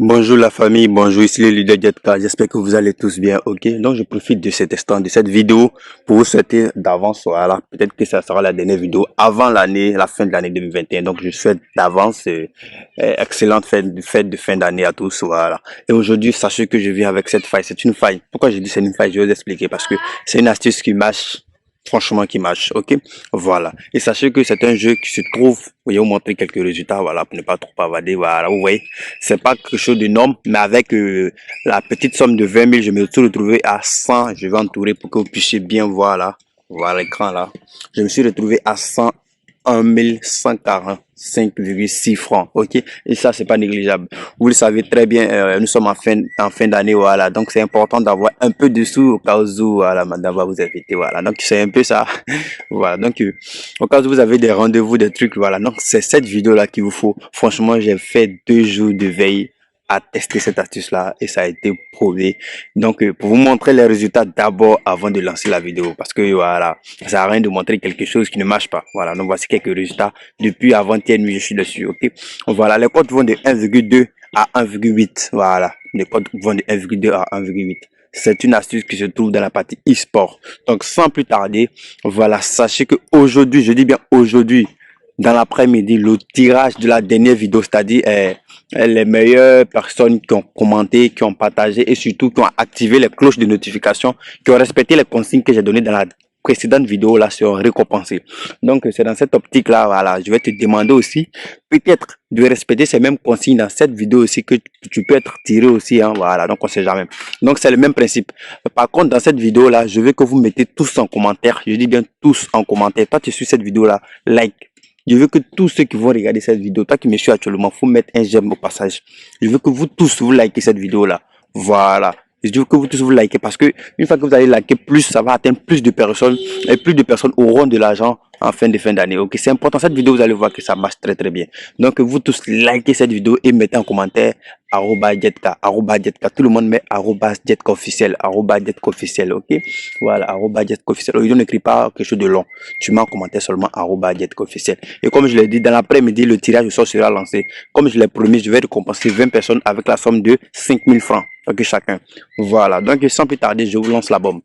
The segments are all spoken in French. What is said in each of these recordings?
Bonjour la famille, bonjour, ici le leader Jetka, j'espère que vous allez tous bien, ok? Donc je profite de cet instant, de cette vidéo pour vous souhaiter d'avance, voilà, peut-être que ça sera la dernière vidéo avant l'année, la fin de l'année 2021, donc je souhaite d'avance excellente fête de fin d'année à tous, voilà. Et aujourd'hui, sachez que je viens avec cette faille, c'est une faille. Pourquoi je dis c'est une faille? Je vais vous expliquer, parce que c'est une astuce qui marche. Franchement qui marche, ok, voilà. Et sachez que c'est un jeu qui se trouve, je vais vous montrer quelques résultats, voilà, pour ne pas trop bavader, voilà, vous voyez, c'est pas quelque chose d'énorme, mais avec la petite somme de 20 000, je me suis retrouvé à 100, je vais entourer pour que vous puissiez bien voir là, voir l'écran là, je me suis retrouvé à 101 145,6 francs, ok, et ça c'est pas négligeable. Vous le savez très bien, nous sommes en fin d'année, voilà, donc c'est important d'avoir un peu de sous au cas où, voilà, madame va vous inviter, voilà, donc c'est un peu ça, voilà, donc au cas où vous avez des rendez-vous, des trucs, voilà, donc c'est cette vidéo là qu'il vous faut. Franchement, j'ai fait 2 jours de veille à tester cette astuce là et ça a été prouvé. Donc pour vous montrer les résultats d'abord avant de lancer la vidéo, parce que voilà, ça sert à rien de montrer quelque chose qui ne marche pas. Voilà, donc voici quelques résultats depuis avant-hier nuit, je suis dessus, ok. Voilà, les codes vont de 1,2 à 1,8, voilà, les codes vont de 1,2 à 1,8. C'est une astuce qui se trouve dans la partie e-sport. Donc sans plus tarder, voilà, sachez que aujourd'hui, je dis bien aujourd'hui, dans l'après-midi, le tirage de la dernière vidéo, c'est-à-dire les meilleures personnes qui ont commenté, qui ont partagé et surtout qui ont activé les cloches de notification, qui ont respecté les consignes que j'ai données dans la précédente vidéo là, seront récompensés. Donc c'est dans cette optique là, voilà, je vais te demander aussi peut-être de respecter ces mêmes consignes dans cette vidéo aussi, que tu peux être tiré aussi, hein, voilà, donc on sait jamais. Donc c'est le même principe. Par contre, dans cette vidéo là, je veux que vous mettez tous en commentaire, je dis bien tous en commentaire. Toi tu suis cette vidéo là, like. Je veux que tous ceux qui vont regarder cette vidéo, toi qui me suis actuellement, faut mettre un j'aime au passage. Je veux que vous tous vous likez cette vidéo là. Voilà. Je veux que vous tous vous likez, parce que une fois que vous allez liker plus, ça va atteindre plus de personnes et plus de personnes auront de l'argent en fin d'année. Ok, c'est important. Cette vidéo, vous allez voir que ça marche très très bien. Donc vous tous likez cette vidéo et mettez en commentaire @jetka, @jetka. Tout le monde met @jetka officiel, @jetka officiel. Ok, voilà, @jetka officiel. On n'écrit pas quelque chose de long. Tu mets en commentaire seulement @jetka officiel. Et comme je l'ai dit, dans l'après-midi, le tirage au sort sera lancé. Comme je l'ai promis, je vais récompenser 20 personnes avec la somme de 5 000 francs. Ok, chacun. Voilà. Donc sans plus tarder, je vous lance la bombe.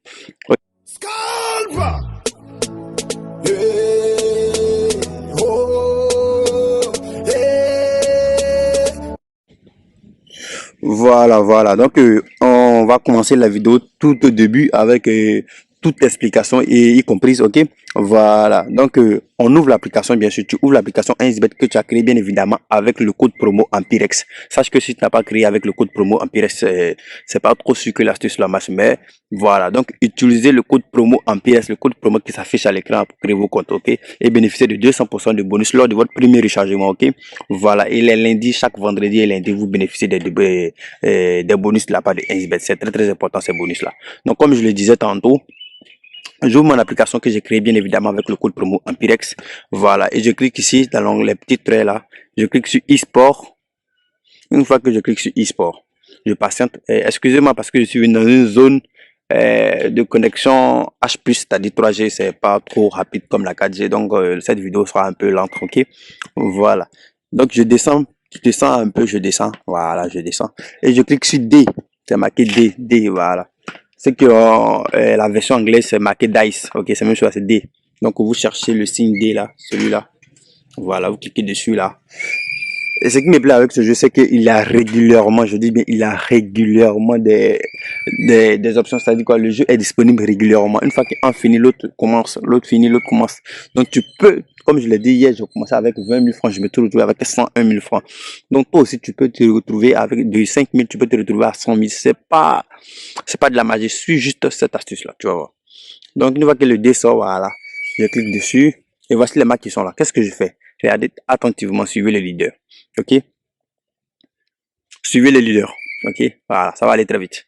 Voilà. Donc, on va commencer la vidéo tout au début avec toute explication et y comprise, ok? Voilà. Donc, on ouvre l'application, bien sûr. Tu ouvres l'application 1xBet que tu as créé, bien évidemment, avec le code promo Ampirex. Sache que si tu n'as pas créé avec le code promo Ampirex, c'est pas trop sûr que l'astuce la marche, mais voilà. Donc, utilisez le code promo Ampirex, le code promo qui s'affiche à l'écran pour créer vos comptes, ok? Et bénéficier de 200% de bonus lors de votre premier rechargement, ok? Voilà. Et les lundis, chaque vendredi et lundi, vous bénéficiez des bonus de la part de 1xBet. C'est très très important, ces bonus là. Donc comme je le disais tantôt, j'ouvre mon application que j'ai créée bien évidemment avec le code promo Ampirex. Voilà, et je clique ici dans l'onglet petit trait là, je clique sur e-sport. Une fois que je clique sur e-sport, je patiente. Excusez-moi parce que je suis dans une zone de connexion H+, c'est-à-dire 3G, c'est pas trop rapide comme la 4G, donc cette vidéo sera un peu lente, ok? Voilà. Donc je descends un peu, je descends, voilà, je descends. Et je clique sur D, c'est marqué D, voilà. C'est que la version anglaise, c'est marqué DICE, ok, c'est même chose, c'est D. Donc vous cherchez le signe D là, celui-là. Voilà, vous cliquez dessus là. Et ce qui me plaît avec ce jeu, c'est qu'il a régulièrement, je dis bien, il a régulièrement des options. C'est-à-dire quoi, le jeu est disponible régulièrement. Une fois qu'un finit, l'autre commence, l'autre finit, l'autre commence. Donc tu peux, comme je l'ai dit hier, je commençais avec 20 000 francs, je me suis retrouvé avec 101 000 francs. Donc toi aussi, tu peux te retrouver avec de 5 000, tu peux te retrouver à 100 000. C'est pas de la magie, suis juste cette astuce-là, tu vas voir. Donc une fois que le dé sort, voilà, je clique dessus et voici les matchs qui sont là. Qu'est-ce que je fais? Regardez attentivement, suivez le leader. Ok, suivez les leaders. Ok, voilà, ça va aller très vite.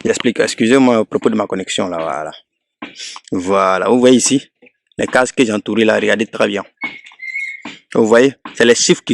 J'explique, excusez-moi à propos de ma connexion là, voilà, vous voyez ici les cases que j'ai entourées là, regardez très bien, vous voyez, c'est les chiffres qui